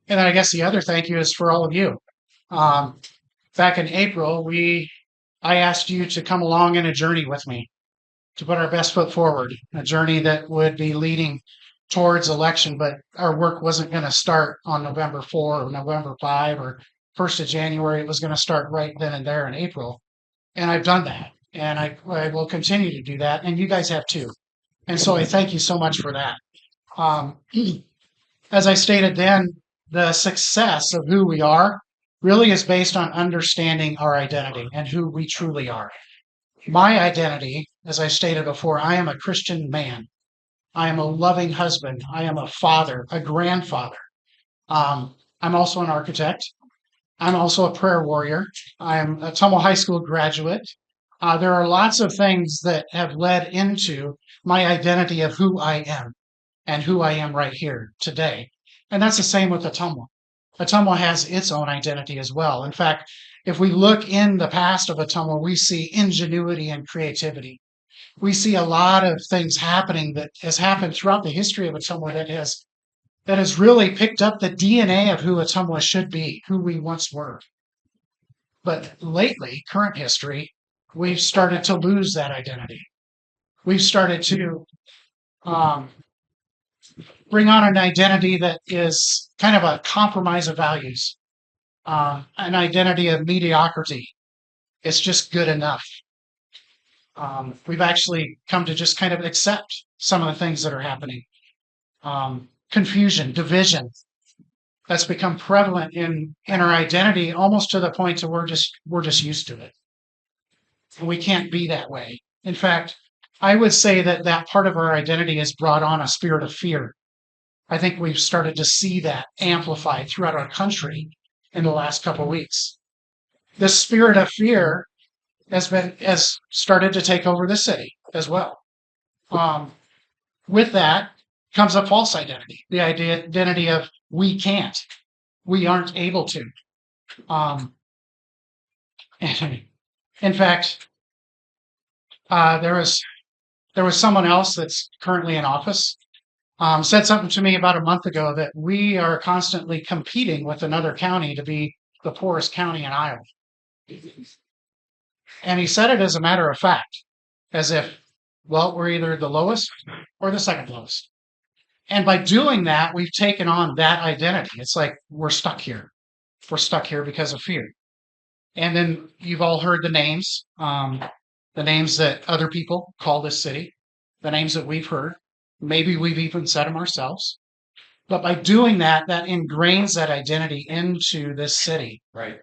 And then I guess the other thank you is for all of you. Um, Back in April, I asked you to come along in a journey with me to put our best foot forward, a journey that would be leading towards election, but our work wasn't going to start on November 4 or November 5 or 1st of January. It was going to start right then and there in April. And I've done that. And I will continue to do that. And you guys have too. And so I thank you so much for that. Um, as I stated then, the success of who we are really is based on understanding our identity and who we truly are. My identity, as I stated before, I am a Christian man. I am a loving husband. I am a father, a grandfather. I'm also an architect. I'm also a prayer warrior. I'm a Tumble High School graduate. There are lots of things that have led into my identity of who I am and who I am right here today. And that's the same with Atumwa. Atumwa has its own identity as well. In fact, if we look in the past of Atumwa, we see ingenuity and creativity. We see a lot of things happening that has happened throughout the history of Atumwa that has really picked up the DNA of who Atumwa should be, who we once were. But lately, current history, we've started to lose that identity. We've started to um, bring on an identity that is kind of a compromise of values, an identity of mediocrity. It's just good enough. We've actually come to just kind of accept some of the things that are happening. Confusion, division, that's become prevalent in our identity almost to the point to we're just used to it. And we can't be that way. In fact, I would say that that part of our identity has brought on a spirit of fear. I think we've started to see that amplified throughout our country in the last couple of weeks. This spirit of fear has started to take over the city as well. Um, with that comes a false identity, the identity of we can't, we aren't able to. Um, in fact, there was someone else that's currently in office said something to me about a month ago that we are constantly competing with another county to be the poorest county in Iowa. And he said it as a matter of fact, as if, well, we're either the lowest or the second lowest. And by doing that, we've taken on that identity. It's like we're stuck here. We're stuck here because of fear. And then you've all heard the names that other people call this city, the names that we've heard. Maybe we've even said them ourselves. But by doing that, that ingrains that identity into this city. Right.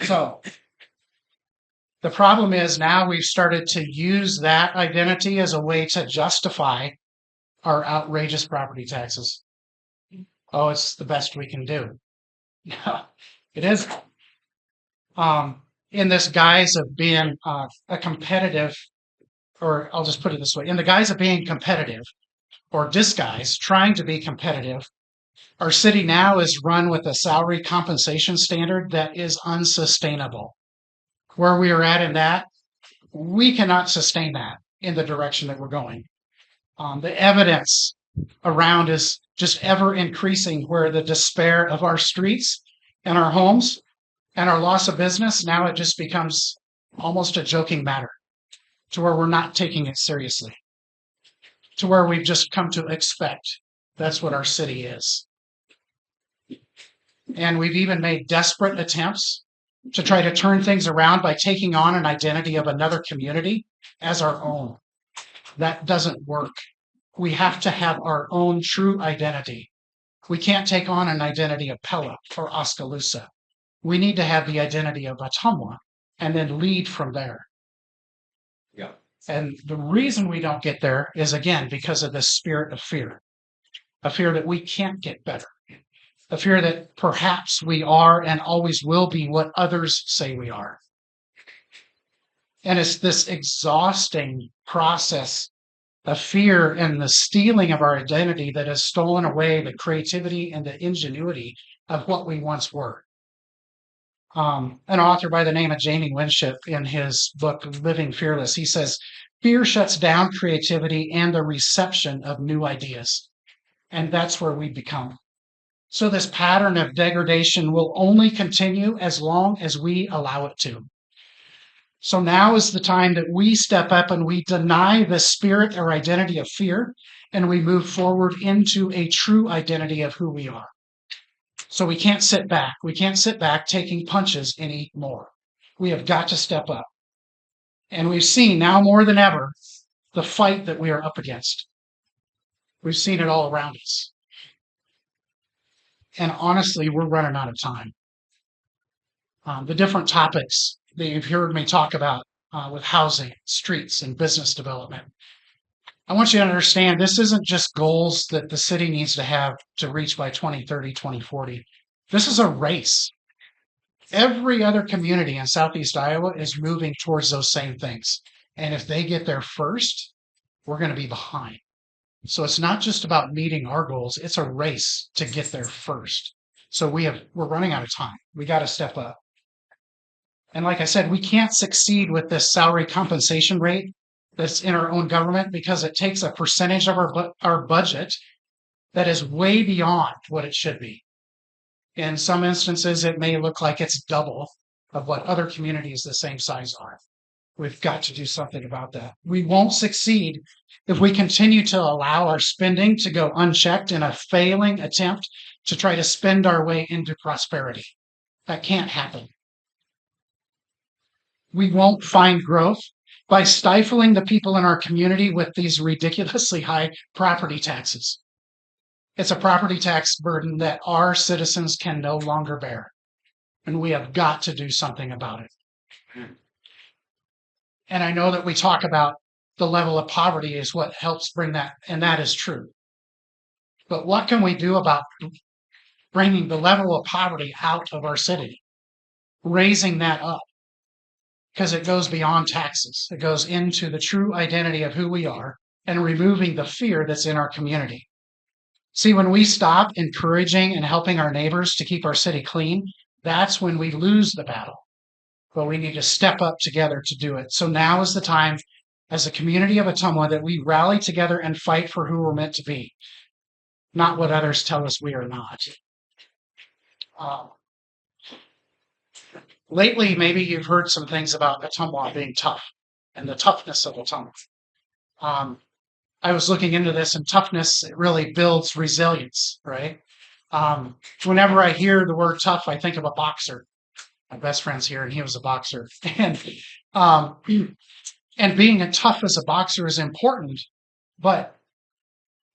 So the problem is now we've started to use that identity as a way to justify our outrageous property taxes. Oh, it's the best we can do. No, it isn't. In this guise of being a competitive, or I'll just put it this way, in the guise of being competitive or disguise, trying to be competitive, our city now is run with a salary compensation standard that is unsustainable. Where we are at in that, we cannot sustain that in the direction that we're going. The evidence around is just ever increasing where the despair of our streets and our homes and our loss of business, now it just becomes almost a joking matter to where we're not taking it seriously, to where we've just come to expect that's what our city is. And we've even made desperate attempts to try to turn things around by taking on an identity of another community as our own. That doesn't work. We have to have our own true identity. We can't take on an identity of Pella or Oskaloosa. We need to have the identity of Atumwa and then lead from there. Yeah. And the reason we don't get there is, again, because of this spirit of fear, a fear that we can't get better, a fear that perhaps we are and always will be what others say we are. And it's this exhausting process of fear and the stealing of our identity that has stolen away the creativity and the ingenuity of what we once were. An author by the name of Jamie Winship, in his book Living Fearless, he says, fear shuts down creativity and the reception of new ideas. And that's where we become. So this pattern of degradation will only continue as long as we allow it to. So now is the time that we step up and we deny the spirit or identity of fear, and we move forward into a true identity of who we are. So we can't sit back. We can't sit back taking punches anymore. We have got to step up. And we've seen now more than ever the fight that we are up against. We've seen it all around us. And honestly, we're running out of time. The different topics that you've heard me talk about with housing, streets, and business development. I want you to understand this isn't just goals that the city needs to have to reach by 2030, 2040. This is a race. Every other community in Southeast Iowa is moving towards those same things. And if they get there first, we're going to be behind. So it's not just about meeting our goals, it's a race to get there first. So we're running out of time. We got to step up. And like I said, we can't succeed with this salary compensation rate that's in our own government because it takes a percentage of our budget that is way beyond what it should be. In some instances, it may look like it's double of what other communities the same size are. We've got to do something about that. We won't succeed if we continue to allow our spending to go unchecked in a failing attempt to try to spend our way into prosperity. That can't happen. We won't find growth by stifling the people in our community with these ridiculously high property taxes. It's a property tax burden that our citizens can no longer bear, and we have got to do something about it. And I know that we talk about the level of poverty is what helps bring that, and that is true. But what can we do about bringing the level of poverty out of our city, raising that up? Because it goes beyond taxes. It goes into the true identity of who we are and removing the fear that's in our community. See, when we stop encouraging and helping our neighbors to keep our city clean, that's when we lose the battle. But we need to step up together to do it. So now is the time, as a community of Ottumwa, that we rally together and fight for who we're meant to be, not what others tell us we are not. Lately, maybe you've heard some things about Ottumwa being tough and the toughness of Ottumwa. I was looking into this, and toughness, it really builds resilience, right? Whenever I hear the word tough, I think of a boxer. My best friend's here, and he was a boxer. And being tough as a boxer is important, but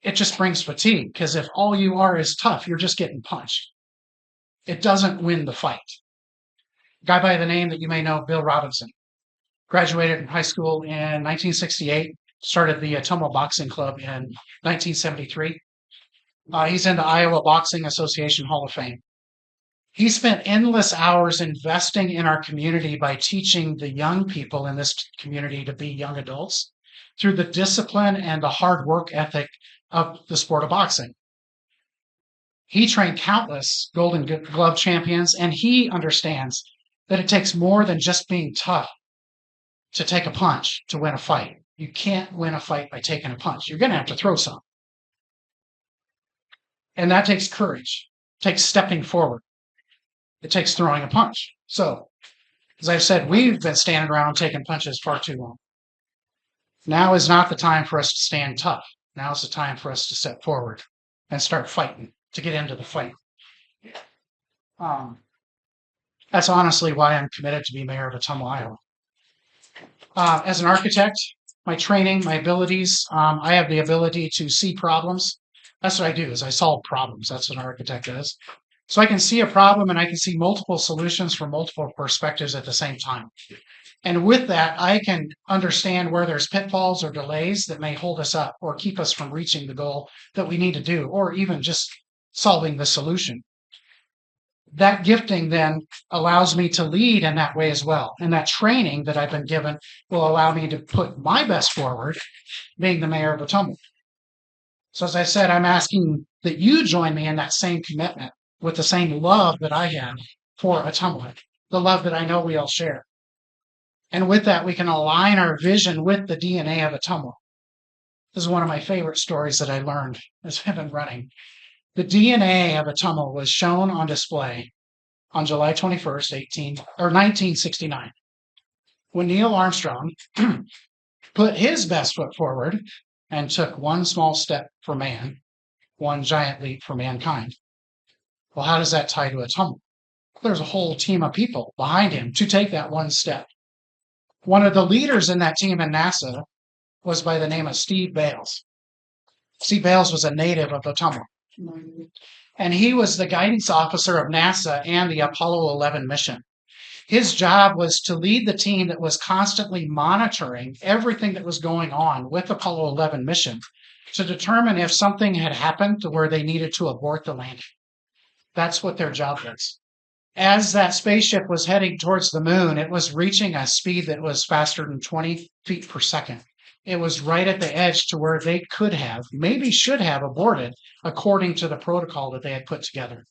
it just brings fatigue, because if all you are is tough, you're just getting punched. It doesn't win the fight. A guy by the name that you may know, Bill Robinson, graduated from high school in 1968, started the Ottumwa Boxing Club in 1973. He's in the Iowa Boxing Association Hall of Fame. He spent endless hours investing in our community by teaching the young people in this community to be young adults through the discipline and the hard work ethic of the sport of boxing. He trained countless Golden Glove champions, and he understands that it takes more than just being tough to take a punch to win a fight. You can't win a fight by taking a punch. You're going to have to throw some. And that takes courage. It takes stepping forward. It takes throwing a punch. So, as I've said, we've been standing around taking punches far too long. Now is not the time for us to stand tough. Now is the time for us to step forward and start fighting, to get into the fight. That's honestly why I'm committed to be mayor of Ottumwa, Iowa. As an architect, my training, my abilities, I have the ability to see problems. That's what I do, is I solve problems. That's what an architect does. So I can see a problem and I can see multiple solutions from multiple perspectives at the same time. And with that, I can understand where there's pitfalls or delays that may hold us up or keep us from reaching the goal that we need to do, or even just solving the solution. That gifting then allows me to lead in that way as well. And that training that I've been given will allow me to put my best forward, being the mayor of Ottumwa. So as I said, I'm asking that you join me in that same commitment with the same love that I have for Ottumwa, the love that I know we all share. And with that, we can align our vision with the DNA of Ottumwa. This is one of my favorite stories that I learned as I've been running. The DNA of Ottumwa was shown on display on July 21st, 1969, when Neil Armstrong put his best foot forward and took one small step for man, one giant leap for mankind. Well, how does that tie to Ottumwa? There's a whole team of people behind him to take that one step. One of the leaders in that team in NASA was by the name of Steve Bales. Steve Bales was a native of Ottumwa, and he was the guidance officer of NASA and the Apollo 11 mission. His job was to lead the team that was constantly monitoring everything that was going on with the Apollo 11 mission to determine if something had happened to where they needed to abort the landing. That's what their job was. As that spaceship was heading towards the moon, it was reaching a speed that was faster than 20 feet per second. It was right at the edge to where they could have, maybe should have aborted according to the protocol that they had put together.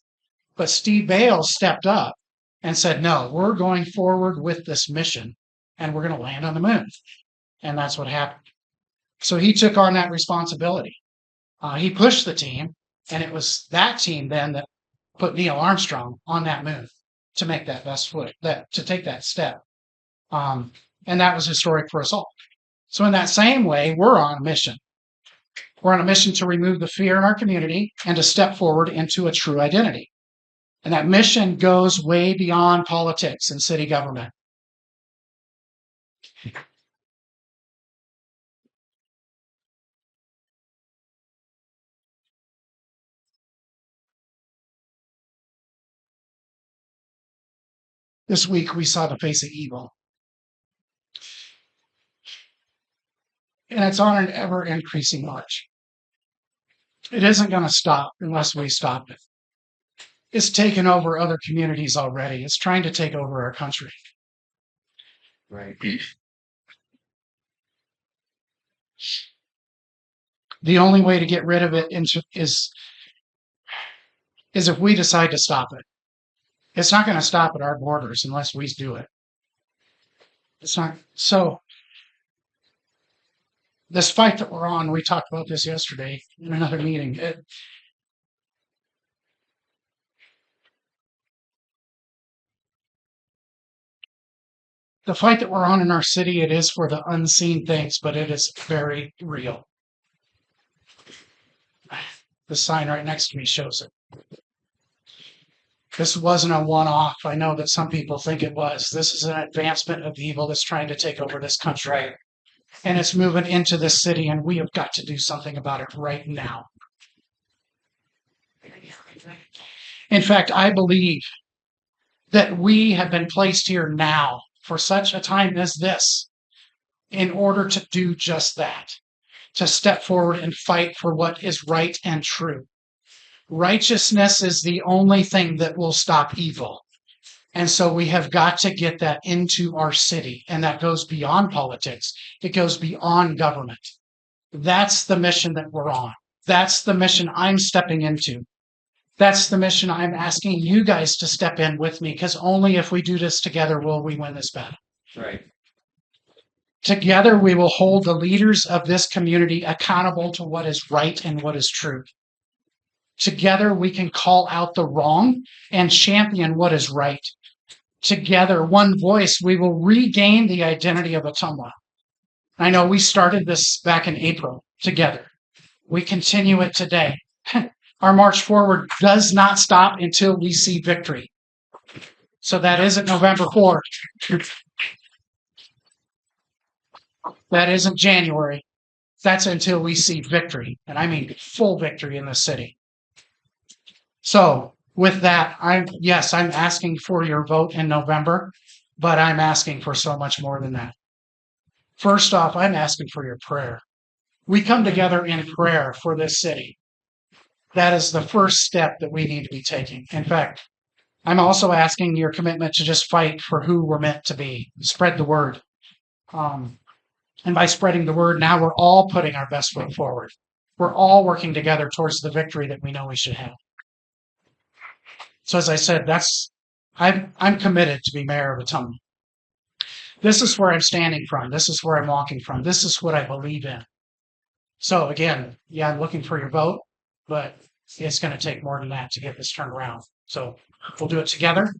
But Steve Bales stepped up and said, no, we're going forward with this mission and we're going to land on the moon. And that's what happened. So he took on that responsibility. He pushed the team, and it was that team then that put Neil Armstrong on that moon to make that best foot, to take that step. And that was historic for us all. So in that same way, we're on a mission. We're on a mission to remove the fear in our community and to step forward into a true identity. And that mission goes way beyond politics and city government. This week, we saw the face of evil. And it's on an ever increasing march. It isn't going to stop unless we stop it. It's taken over other communities already. It's trying to take over our country. Right. The only way to get rid of it is if we decide to stop it. It's not going to stop at our borders unless we do it. It's not. So this fight that we're on, we talked about this yesterday in another meeting. The fight that we're on in our city, it is for the unseen things, but it is very real. The sign right next to me shows it. This wasn't a one-off. I know that some people think it was. This is an advancement of evil that's trying to take over this country. Right. And it's moving into this city, and we have got to do something about it right now. In fact, I believe that we have been placed here now for such a time as this in order to do just that, to step forward and fight for what is right and true. Righteousness is the only thing that will stop evil. And so we have got to get that into our city, and that goes beyond politics. It goes beyond government. That's the mission that we're on. That's the mission I'm stepping into. That's the mission I'm asking you guys to step in with me, because only if we do this together will we win this battle. Right. Together, we will hold the leaders of this community accountable to what is right and what is true. Together, we can call out the wrong and champion what is right. Together, one voice, we will regain the identity of Ottumwa. I know we started this back in April together. We continue it today. Our march forward does not stop until we see victory. So that isn't November 4th. That isn't January. That's until we see victory. And I mean full victory in the city. So with that, I'm asking for your vote in November, but I'm asking for so much more than that. First off, I'm asking for your prayer. We come together in prayer for this city. That is the first step that we need to be taking. In fact, I'm also asking your commitment to just fight for who we're meant to be. Spread the word. And by spreading the word, now we're all putting our best foot forward. We're all working together towards the victory that we know we should have. So as I said, I'm committed to be mayor of Ottumwa. This is where I'm standing from. This is where I'm walking from. This is what I believe in. So again, I'm looking for your vote, but it's going to take more than that to get this turned around. So we'll do it together.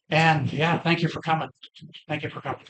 And yeah, thank you for coming. Thank you for coming.